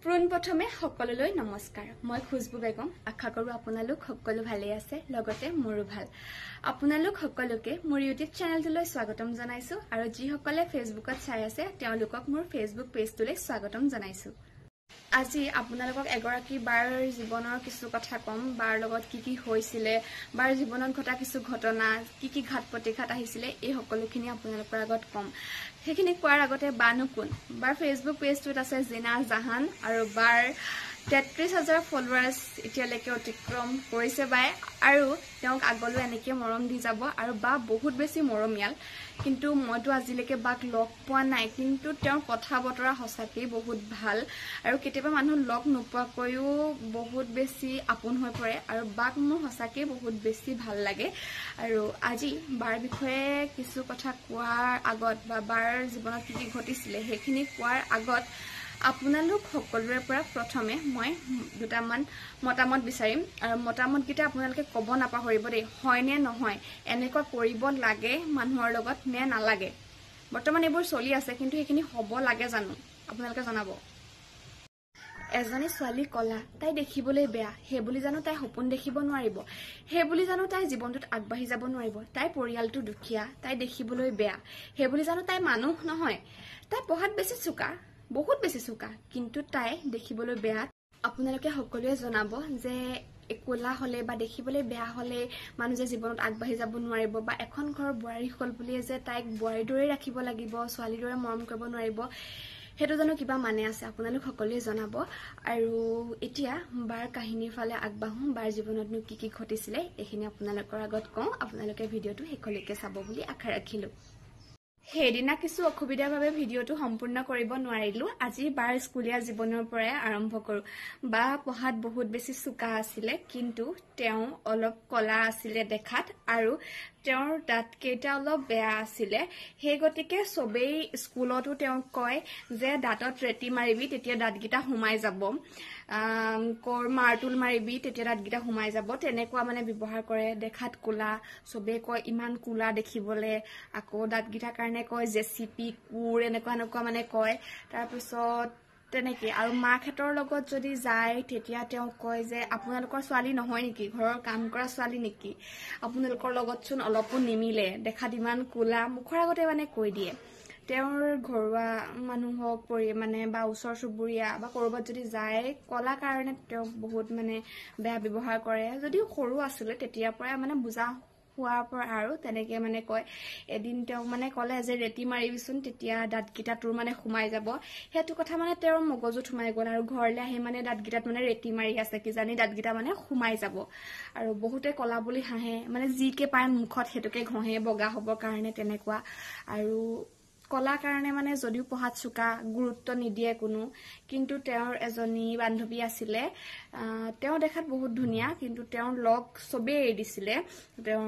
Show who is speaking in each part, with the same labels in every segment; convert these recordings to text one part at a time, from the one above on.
Speaker 1: পোনপ্ৰথমে সকলোলৈ নমস্কাৰ। মই খুশবু বেগম। আশা কৰো আপোনালোক সকলো ভালে আছে, লগতে মোৰো ভাল। আপোনালোক সকলোকে মোৰ ইউটিউব চেনেলটোলৈ স্বাগতম জনাইছো আৰু যিসকলে ফেচবুকত চাই আছে তেওঁলোকক মোৰ ফেচবুক পেজটোলৈ স্বাগতম জনাইছো। আজি আপোনালোকক এগৰাকী বাৰ জীৱনৰ কিছু কথা কম। বাৰ লগত কি হৈছিলে, বাৰ জীৱনত ঘটা কিছু ঘটনা, কি ঘাট প্ৰতিঘাত আহিছিলে, এই সকলোখিনি আপোনালোকৰ আগত কম। সেইখিনি কোৱাৰ আগতে বানো কোন? বাৰ ফেচবুক পেজটোত আছে জিনা জাহান আৰু বাৰ 33,000 ফলোৱাৰ্ছ এতিয়ালৈকে অতিক্ৰম কৰিছে বাই, আৰু তেওঁক আগলৈ এনেকৈ মৰম দি যাব। আৰু বা বহুত বেছি মৰমীয়াল, কিন্তু মইতো আজিলৈকে বাক লগ পোৱা নাই, কিন্তু তেওঁৰ কথা বতৰা সঁচাকেই বহুত ভাল। আৰু কেতিয়াবা মানুহ লগ নোপোৱাকৈও বহুত বেছি আপোন হৈ পৰে, আৰু বাক মোৰ সঁচাকেই বহুত বেছি ভাল লাগে। আৰু আজি বাৰ বিষয়ে কিছু কথা কোৱাৰ আগত বা বাৰ জীৱনত কি ঘটিছিলে সেইখিনি কোৱাৰ আগত আপোনালোক সকলোৰে পৰা প্ৰথমে মই দুটামান মতামত বিচাৰিম। আৰু মতামতকেইটা আপোনালোকে ক'ব নাপাহৰিব দেই, হয় নে নহয়, এনেকুৱা কৰিব লাগে মানুহৰ লগত নে নালাগে। বৰ্তমান এইবোৰ চলি আছে, কিন্তু সেইখিনি হ'ব লাগে জানো আপোনালোকে জনাব। এজনী ছোৱালী কলা, তাই দেখিবলৈ বেয়া, সেইবুলি জানো তাই সপোন দেখিব নোৱাৰিব? সেইবুলি জানো তাই জীৱনটোত আগবাঢ়ি যাব নোৱাৰিব? তাই পৰিয়ালটো দুখীয়া, তাই দেখিবলৈ বেয়া, সেইবুলি জানো তাই মানুহ নহয়? তাই পঢ়াত বেছি চোকা, বহুত বেছি চোকা, কিন্তু তাই দেখিবলৈ বেয়া। আপোনালোকে সকলোৱে জনাব যে কোলা হলে বা দেখিবলৈ বেয়া হলে মানুহ যে জীৱনত আগবাঢ়ি যাব নোৱাৰিব, বা এখন ঘৰৰ বোৱাৰী হ'ল বুলিয়ে যে তাইক বোৱাৰীৰ দৰে ৰাখিব লাগিব, ছোৱালীৰ দৰে মৰম কৰিব নোৱাৰিব, সেইটো জানো কিবা মানে আছে? আপোনালোক সকলোৱে জনাব। আৰু এতিয়া বাৰ কাহিনীৰ ফালে আগবাঢ়ো। বাৰ জীৱনতনো কি ঘটিছিলে এইখিনি আপোনালোকৰ আগত কওঁ। আপোনালোকে ভিডিঅ'টো শেষলৈকে চাব বুলি আশা ৰাখিলো। সেইদিনা কিছু অসুবিধাৰ বাবে ভিডিঅ'টো সম্পূৰ্ণ কৰিব নোৱাৰিলো। আজি বাৰ স্কুলীয়া জীৱনৰ পৰাই আৰম্ভ কৰো। বা পঢ়াত বহুত বেছি চোকা আছিলে, কিন্তু তেওঁ অলপ কলা আছিলে দেখাত, আৰু তেওঁৰ দাঁতকেইটা অলপ বেয়া আছিলে। সেই গতিকে চবেই স্কুলতো তেওঁক কয় যে দাঁতত ৰেতি মাৰিবি তেতিয়া দাঁতকেইটা সোমাই যাব, মাৰতুল মাৰিবি তেতিয়া দাঁতকেইটা সোমাই যাব, তেনেকুৱা মানে ব্যৱহাৰ কৰে। দেখাত কোলা, চবেই কয় ইমান কোলা দেখিবলে, আকৌ দাঁতকেইটাৰ কাৰণে কয় জেচিপি কোৰ, এনেকুৱা মানে কয়। তাৰপিছত তেনেকে আৰু মাকহঁতৰ লগত যদি যায় তেতিয়া তেওঁ কয় যে আপোনালোকৰ ছোৱালী নহয় নেকি, ঘৰৰ কাম কৰা ছোৱালী নেকি, আপোনালোকৰ লগতচোন অলপো নিমিলে, দেখাত ইমান কোলা, মুখৰ আগতে মানে কৈ দিয়ে। তেওঁৰ ঘৰুৱা মানুহক মানে বা ওচৰ চুবুৰীয়া বা ক'ৰবাত যদি যায়, কলা কাৰণে তেওঁক বহুত মানে বেয়া ব্যৱহাৰ কৰে। যদিও সৰু আছিলে তেতিয়াৰ পৰাই মানে বুজা হোৱাৰ পৰা আৰু তেনেকে মানে কয়। এদিন তেওঁক মানে ক'লে যে ৰেতি মাৰিবিচোন তেতিয়া দাঁতকেইটা তোৰ মানে সোমাই যাব। সেইটো কথা মানে তেওঁৰ মগজুত সোমাই গ'ল, আৰু ঘৰলৈ আহি মানে দাঁতকেইটাত মানে ৰেতি মাৰি আছে, কিজানি দাঁতকেইটা মানে সোমাই যাব। আৰু বহুতে কলা বুলি হাঁহে, মানে যিকে পায় মুখত সেইটোকে ঘঁহে বগা হ'বৰ কাৰণে, তেনেকুৱা। আৰু কলা কাৰণে মানে যদিও পঢ়াত চোকা, গুৰুত্ব নিদিয়ে কোনো। কিন্তু তেওঁৰ এজনী বান্ধৱী আছিলে, তেওঁ দেখাত বহুত ধুনীয়া, কিন্তু তেওঁৰ লগ চবেই এৰি দিছিলে। তেওঁৰ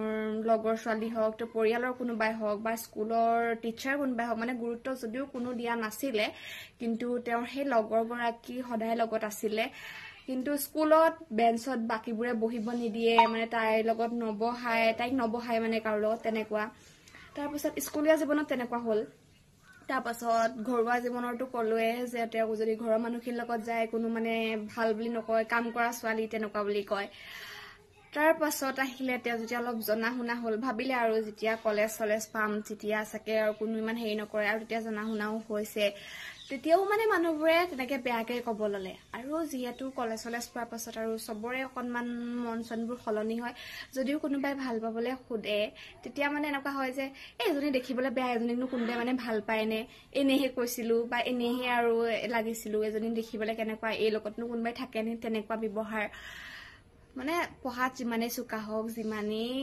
Speaker 1: লগৰ ছোৱালী হওক, তেওঁৰ পৰিয়ালৰ কোনোবাই হওক, বা স্কুলৰ টিচাৰ কোনোবাই হওক, মানে গুৰুত্ব যদিও কোনো দিয়া নাছিলে, কিন্তু তেওঁৰ সেই লগৰগৰাকী সদায় লগত আছিলে। কিন্তু স্কুলত বেঞ্চত বাকীবোৰে বহিব নিদিয়ে, মানে তাইৰ লগত তাইক নবহায় মানে কাৰো লগত, তেনেকুৱা। তাৰপিছত স্কুলীয়া জীৱনত তেনেকুৱা হ'ল। তাৰপাছত ঘৰুৱা জীৱনতো ক'লোৱে যে তেওঁক যদি ঘৰৰ মানুহখিনিৰ লগত যায় কোনো মানে ভাল বুলি নকয়, কাম কৰা ছোৱালী তেনেকুৱা বুলি কয়। তাৰ পাছত আহিলে তেওঁ যেতিয়া অলপ জনা শুনা হ'ল, ভাবিলে আৰু যেতিয়া কলেজ পাম তেতিয়া চাগে আৰু কোনো ইমান হেৰি নকৰে, আৰু তেতিয়া জনা শুনাও হৈছে, তেতিয়াও মানে মানুহবোৰে তেনেকে বেয়াকে ক'ব ল'লে। আৰু যিহেতু কলেজ পোৱাৰ পাছত আৰু চবৰে অকণমান মন চনবোৰ সলনি হয়, যদিও কোনোবাই ভাল পাবলৈ সোধে তেতিয়া মানে এনেকুৱা হয় যে এজনী দেখিবলৈ বেয়া, এজনীকনো কোনোবাই মানে ভাল পায়নে, এনেহে কৈছিলো বা এনেহে আৰু লাগিছিলো, এজনী দেখিবলৈ কেনেকুৱা, এই লগতনো কোনোবাই থাকেনে, তেনেকুৱা ব্যৱহাৰ। মানে পঢ়াত যিমানেই চোকা হওক, যিমানেই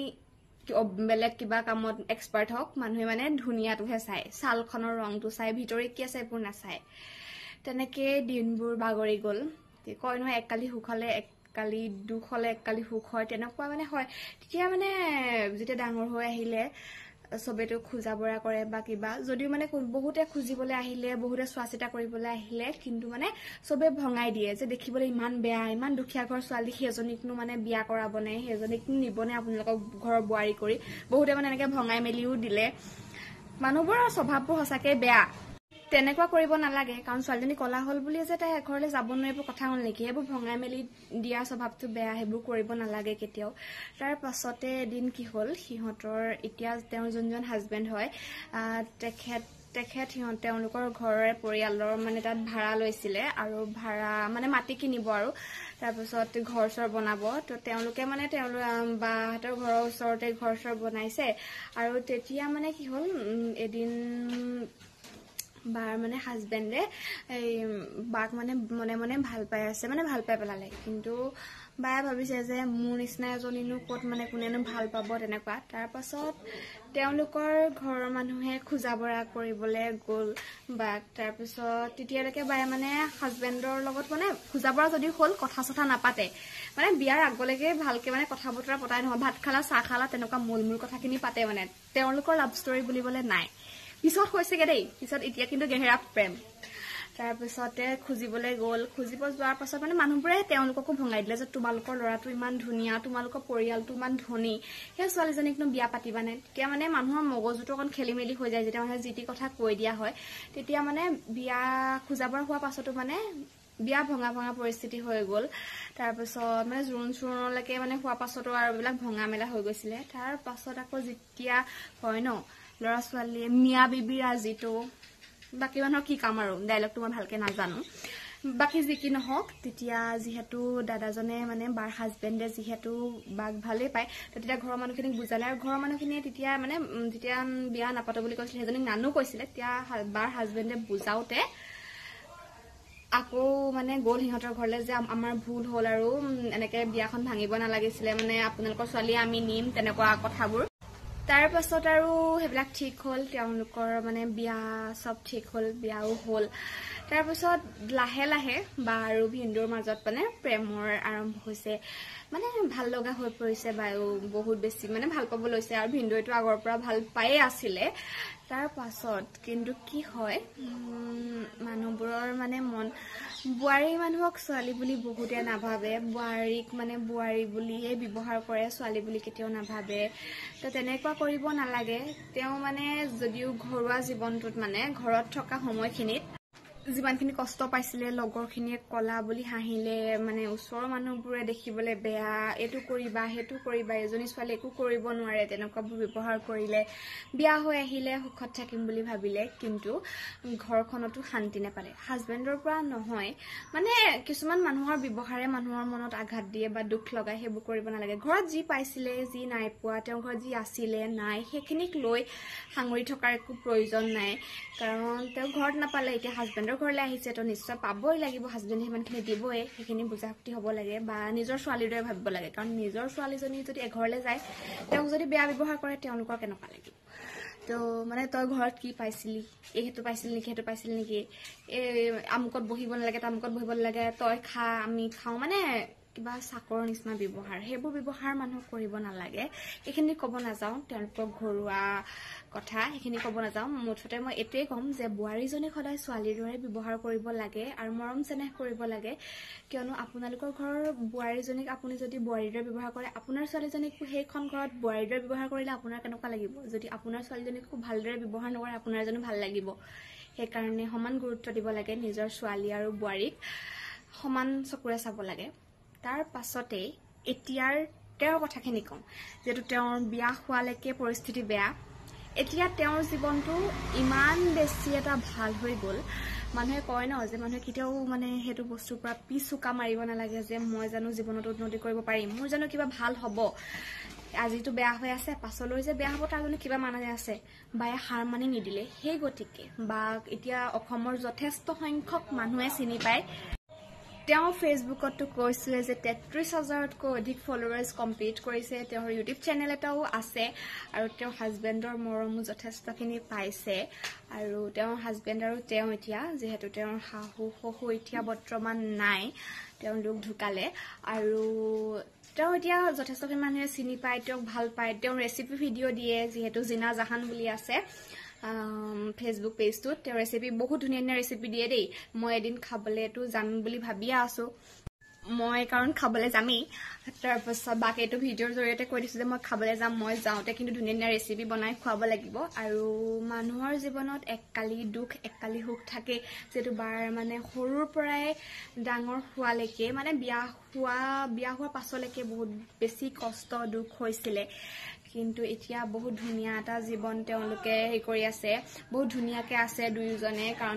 Speaker 1: বেলেগ কিবা কামত এক্সপাৰ্ট হওক, মানুহে মানে ধুনীয়াটোহে চায়, ছালখনৰ ৰংটো চাই, ভিতৰি কি আছে এইবোৰ নাচায়। তেনেকে দিনবোৰ বাগৰি গ'ল। কয় নহয় এককালি সুখ হলে এককালি দুখ হলে এককালি সুখ হয়, তেনেকুৱা মানে হয়। তেতিয়া মানে যেতিয়া ডাঙৰ হৈ আহিলে চবেতো খোজা বৰা কৰে বা কিবা, যদিও মানে বহুতে খুজিবলৈ আহিলে, বহুতে চোৱা চিতা কৰিবলৈ আহিলে, কিন্তু মানে চবে ভঙাই দিয়ে যে দেখিবলৈ ইমান বেয়া, ইমান দুখীয়া ঘৰৰ ছোৱালী, সেইজনীকনো মানে বিয়া কৰাবনে, সেইজনীকনো নিবনে আপোনালোকক ঘৰৰ বোৱাৰী কৰি, বহুতে মানে এনেকে ভঙাই মেলিও দিলে। মানুহবোৰৰ স্বভাৱবোৰ সঁচাকে বেয়া। তেনেকুৱা কৰিব নালাগে কাৰণ ছোৱালীজনী কলা হল বুলি যে তাই ঘৰলৈ যাব নোৱাৰিব কথা হ'ল নেকি সেইবোৰ ভঙাই মেলি দিয়া স্বভাৱটো বেয়া সেইবোৰ কৰিব নালাগে কেতিয়াও তাৰ পাছতে এদিন কি হ'ল সিহঁতৰ এতিয়া তেওঁৰ যোনজন হাজবেণ্ড হয় তেখেত তেওঁলোকৰ ঘৰৰে পৰিয়ালৰ মানে তাত ভাড়া লৈছিলে আৰু ভাড়া মানে মাটি কিনিব আৰু তাৰপিছত ঘৰ চৰ বনাব তো তেওঁলোকে মানে বাহঁতৰ ঘৰৰ ওচৰতে ঘৰ চৰ বনাইছে আৰু তেতিয়া মানে কি হ'ল এদিন বাৰ মানে হাজবেণ্ডে এই বাক মানে মনে মনে ভাল পাই আছে মানে ভাল পাই পেলালে কিন্তু বায়ে ভাবিছে যে মোৰ নিচিনা এজনীনো ক'ত মানে কোনেনো ভাল পাব তেনেকুৱা তাৰ পাছত তেওঁলোকৰ ঘৰৰ মানুহে খোজা বৰা কৰিবলৈ গ'ল বাক তাৰপিছত তেতিয়ালৈকে বায়ে মানে হাজবেণ্ডৰ লগত মানে খোজা বৰা যদি হ'ল কথা চথা নাপাতে মানে বিয়াৰ আগলৈকে ভালকে মানে কথা বতৰা পতাই নহয় ভাত খালা চাহ খালা তেনেকুৱা মূল কথাখিনি পাতে মানে তেওঁলোকৰ লাভ ষ্টৰী বুলিবলৈ নাই পিছত হৈছেগে দেই পিছত এতিয়া কিন্তু গেহেৰা প্ৰেম তাৰপিছতে খুজিবলৈ গ'ল খুজিব যোৱাৰ পাছত মানে মানুহবোৰে তেওঁলোককো ভঙাই দিলে যে তোমালোকৰ ল'ৰাটো ইমান ধুনীয়া তোমালোকৰ পৰিয়ালটো ইমান ধনী সেই ছোৱালীজনীকনো বিয়া পাতিবানে তেতিয়া মানে মানুহৰ মগজুটো অকণ খেলি মেলি হৈ যায় যেতিয়া মানে যি টি কথা কৈ দিয়া হয় তেতিয়া মানে বিয়া খোজাবৰ হোৱাৰ পাছতো মানে বিয়া ভঙা পৰিস্থিতি হৈ গ'ল তাৰপিছত মানে জোৰোণলৈকে মানে হোৱাৰ পাছতো আৰু এইবিলাক ভঙা মেলা হৈ গৈছিলে তাৰ পাছত আকৌ যেতিয়া হয় ন ল'ৰা ছোৱালীয়ে মিয়া বিবি ৰাজিটো বাকী মানুহৰ কি কাম আৰু ডাইলগটো মই ভালকে নাজানো বাকী যি কি নহওক তেতিয়া যিহেতু দাদাজনে মানে বাৰ হাজবেণ্ডে যিহেতু বাক ভালেই পায় তেতিয়া ঘৰৰ মানুহখিনিক বুজালে আৰু ঘৰৰ মানুহখিনিয়ে তেতিয়া মানে যেতিয়া বিয়া নাপাতো বুলি কৈছিলে সেইজনীক নানো কৈছিলে তেতিয়া বাৰ হাজবেণ্ডে বুজাওতে আকৌ মানে গ'ল সিহঁতৰ ঘৰলৈ যে আমাৰ ভুল হ'ল আৰু এনেকে বিয়াখন ভাঙিব নালাগিছিলে মানে আপোনালোকৰ ছোৱালী আমি নিম তেনেকুৱা কথাবোৰ তাৰ পাছত আৰু সেইবিলাক ঠিক হ'ল তেওঁলোকৰ মানে বিয়া সব ঠিক হ'ল বিয়াও হ'ল তাৰ পাছত লাহে লাহে বা আৰু ভিন্দুৰ মাজত মানে প্ৰেমৰ আৰম্ভ হৈছে মানে ভাল লগা হৈ পৰিছে বায়ু বহুত বেছি মানে ভাল পাব লৈছে আৰু ভিন্দুইটো আগৰ পৰা ভাল পায়ে আছিলে তাৰ পাছত কিন্তু কি হয় মানুহবোৰৰ মানে মন বুৱাৰী মানুহক ছোৱালী বুলি বহুতে নাভাবে বুৱাৰীক মানে বুৱাৰী বুলিয়ে ব্যৱহাৰ কৰে ছোৱালী বুলি কেতিয়াও নাভাবে তো তেনেকুৱা কৰিব নালাগে তেওঁ মানে যদিও ঘৰুৱা জীৱনটোত মানে ঘৰত থকা সময়খিনিত যিমানখিনি কষ্ট পাইছিলে লগৰখিনিয়ে কলা বুলি হাঁহিলে মানে ওচৰৰ মানুহবোৰে দেখিবলৈ বেয়া এইটো কৰিবা সেইটো কৰিবা এজনী ছোৱালী একো কৰিব নোৱাৰে তেনেকুৱাবোৰ ব্যৱহাৰ কৰিলে বিয়া হৈ আহিলে সুখত থাকিম বুলি ভাবিলে কিন্তু ঘৰখনতো শান্তি নাপালে হাজবেণ্ডৰ পৰা নহয় মানে কিছুমান মানুহৰ ব্যৱহাৰে মানুহৰ মনত আঘাত দিয়ে বা দুখ লগায় সেইবোৰ কৰিব নালাগে ঘৰত যি পাইছিলে যি নাই পোৱা তেওঁৰ ঘৰত যি আছিলে নাই সেইখিনিক লৈ সাঙুৰি থকাৰ একো প্ৰয়োজন নাই কাৰণ তেওঁ ঘৰত নাপালে এতিয়া হাজবেণ্ডৰ ঘৰলৈ আহিছে তো নিশ্চয় পাবই লাগিব হাজবেণ্ডে সিমানখিনি দিবই সেইখিনি বুজাবুজি হ'ব লাগে বা নিজৰ ছোৱালীৰ দৰে ভাবিব লাগে কাৰণ নিজৰ ছোৱালীজনী যদি এঘৰলৈ যায় তেওঁক যদি বেয়া ব্যৱহাৰ কৰে তেওঁলোকৰ কেনেকুৱা লাগিব তো মানে তই ঘৰত কি পাইছিলি এইটো পাইছিলি নেকি সেইটো পাইছিলি নেকি আমুকত বহিব নালাগে তামুকত বহিব নালাগে তই খা আমি খাওঁ মানে কিবা চাকৰ নিচিনা ব্যৱহাৰ সেইবোৰ ব্যৱহাৰ মানুহক কৰিব নালাগে এইখিনি ক'ব নাযাওঁ তেওঁলোকৰ ঘৰুৱা কথা সেইখিনি ক'ব নাযাওঁ মুঠতে মই এইটোৱে ক'ম যে বোৱাৰীজনীক সদায় ছোৱালীৰ দৰে ব্যৱহাৰ কৰিব লাগে আৰু মৰম চেনেহ কৰিব লাগে কিয়নো আপোনালোকৰ ঘৰৰ বোৱাৰীজনীক আপুনি যদি বোৱাৰীৰ দৰে ব্যৱহাৰ কৰে আপোনাৰ ছোৱালীজনীক সেইখন ঘৰত বোৱাৰীৰ দৰে ব্যৱহাৰ কৰিলে আপোনাৰ কেনেকুৱা লাগিব যদি আপোনাৰ ছোৱালীজনীক খুব ভালদৰে ব্যৱহাৰ নকৰে আপোনাৰ জানো ভাল লাগিব সেইকাৰণে সমান গুৰুত্ব দিব লাগে নিজৰ ছোৱালী আৰু বোৱাৰীক সমান চকুৰে চাব লাগে তাৰ পাছতে এতিয়াৰ তেওঁৰ কথাখিনি কম যেটো তেওঁৰ বিয়া হোৱালৈকে পৰিস্থিতি বেয়া এতিয়া তেওঁৰ জীৱনটো ইমান বেছি এটা ভাল হৈ গ'ল মানুহে কয় ন যে মানুহে কেতিয়াও মানে সেইটো বস্তুৰ পৰা পিছুকা মাৰিব নালাগে যে মই জানো জীৱনত উন্নতি কৰিব পাৰিম মোৰ জানো কিবা ভাল হ'ব আজিটো বেয়া হৈ আছে পাছলৈ যে বেয়া হ'ব তাৰ জানো কিবা মানে আছে বায়ে হাৰ মানি নিদিলে সেই গতিকে বা এতিয়া অসমৰ যথেষ্ট সংখ্যক মানুহে চিনি পায় তেওঁ ফেচবুকতো কৈছিলে যে ৩৩,০০০তকৈ অধিক ফলোৱাৰ্ছ কমপ্লিট কৰিছে তেওঁৰ ইউটিউব চেনেল এটাও আছে আৰু তেওঁৰ হাজবেণ্ডৰ মৰমো যথেষ্টখিনি পাইছে আৰু তেওঁৰ হাজবেণ্ড আৰু তেওঁ এতিয়া যিহেতু তেওঁৰ শাহু শহু এতিয়া বৰ্তমান নাই তেওঁলোক ঢুকালে আৰু তেওঁ এতিয়া যথেষ্টখিনি মানুহে চিনি পায় তেওঁক ভাল পায় তেওঁ ৰেচিপি ভিডিঅ' দিয়ে যিহেতু জিনা জাহান বুলি আছে ফেচবুক পেজটোত তেওঁ ৰেচিপি বহুত ধুনীয়া ধুনীয়া ৰেচিপি দিয়ে দেই মই এদিন খাবলৈতো যাম বুলি ভাবিয়ে আছো মই কাৰণ খাবলৈ যামেই তাৰপাছত বাকীটো ভিডিঅ'ৰ জৰিয়তে কৈ দিছোঁ যে মই খাবলৈ যাম মই যাওঁতে কিন্তু ধুনীয়া ধুনীয়া ৰেচিপি বনাই খুৱাব লাগিব আৰু মানুহৰ জীৱনত এককালি দুখ এককালি সুখ থাকে যিটো বাৰ মানে সৰুৰ পৰাই ডাঙৰ হোৱালৈকে মানে বিয়া হোৱাৰ পাছলৈকে বহুত বেছি কষ্ট দুখ হৈছিলে কিন্তু এতিয়া বহুত ধুনীয়া এটা জীৱন তেওঁলোকে কৰি আছে বহুত ধুনীয়াকৈ আছে দুয়োজনে কাৰণ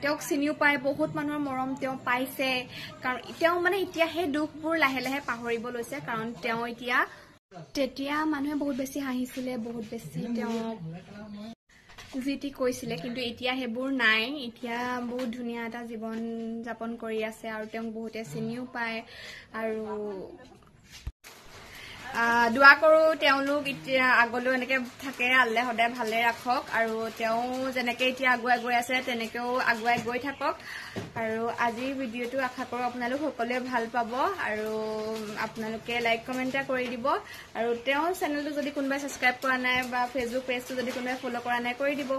Speaker 1: তেওঁক চিনিও পায় বহুত মানুহৰ মৰম তেওঁ পাইছে কাৰণ তেওঁ মানে এতিয়া সেই দুখবোৰ লাহে লাহে পাহৰিব লৈছে কাৰণ তেওঁ এতিয়া তেতিয়া মানুহে বহুত বেছি হাঁহিছিলে বহুত বেছি তেওঁক যিটি কৈছিলে কিন্তু এতিয়া সেইবোৰ নাই এতিয়া বহুত ধুনীয়া এটা জীৱন যাপন কৰি আছে আৰু তেওঁক বহুতে চিনিও পায় আৰু দোৱা কৰোঁ তেওঁলোক এতিয়া আগলৈও এনেকৈ থাকে আল্লাহে সদায় ভালে ৰাখক আৰু তেওঁ যেনেকৈ এতিয়া আগুৱাই গৈ আছে তেনেকৈও আগুৱাই গৈ থাকক আৰু আজিৰ ভিডিঅ'টো আশা কৰোঁ আপোনালোক সকলোৱে ভাল পাব আৰু আপোনালোকে লাইক কমেণ্ট এটা কৰি দিব আৰু তেওঁৰ চেনেলটো যদি কোনোবাই ছাবস্ক্ৰাইব কৰা নাই বা ফেচবুক পেজটো যদি কোনোবাই ফ'ল' কৰা নাই কৰি দিব